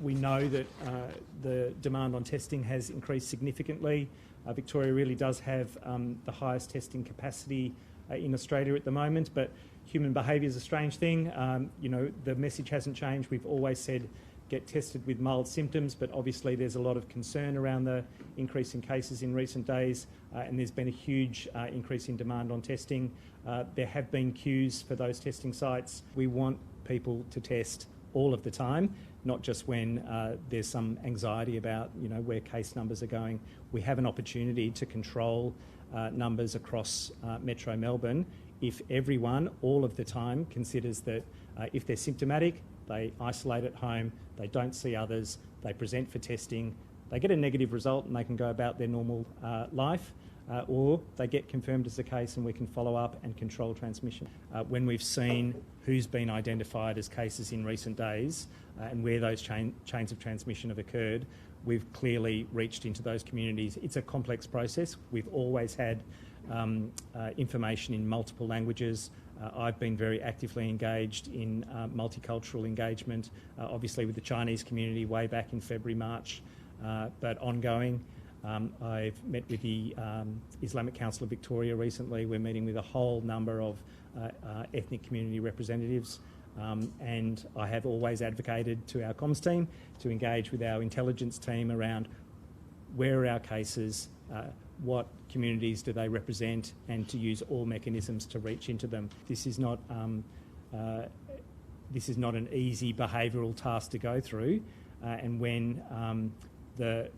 We know that the demand on testing has increased significantly. Victoria really does have the highest testing capacity in Australia at the moment, but human behaviour is a strange thing. The message hasn't changed. We've always said get tested with mild symptoms, but obviously there's a lot of concern around the increase in cases in recent days, and there's been a huge increase in demand on testing. There have been queues for those testing sites. We want people to test all of the time, not just when there's some anxiety about where case numbers are going. We have an opportunity to control numbers across Metro Melbourne if everyone all of the time considers that if they're symptomatic, they isolate at home, they don't see others, they present for testing, they get a negative result and they can go about their normal life, or they get confirmed as the case and we can follow up and control transmission. When we've seen who's been identified as cases in recent days and where those chains of transmission have occurred, we've clearly reached into those communities. It's a complex process. We've always had information in multiple languages. I've been very actively engaged in multicultural engagement, obviously with the Chinese community way back in February, March, but ongoing. I've met with the Islamic Council of Victoria recently. We're meeting with a whole number of ethnic community representatives, and I have always advocated to our comms team to engage with our intelligence team around where are our cases, what communities do they represent, and to use all mechanisms to reach into them. This is not an easy behavioural task to go through, and when the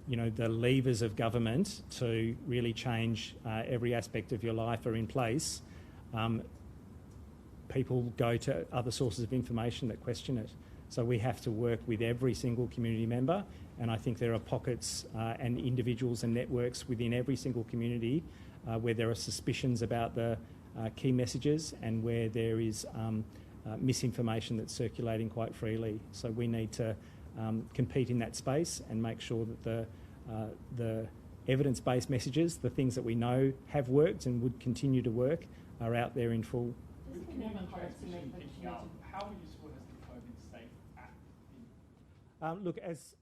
levers of government to really change every aspect of your life are in place, people go to other sources of information that question it. So we have to work with every single community member, and I think there are pockets and individuals and networks within every single community where there are suspicions about the key messages and where there is misinformation that's circulating quite freely. So we need to compete in that space and make sure that the evidence-based messages, the things that we know have worked and would continue to work, are out there in full. How useful has the COVID safe app been? Look, as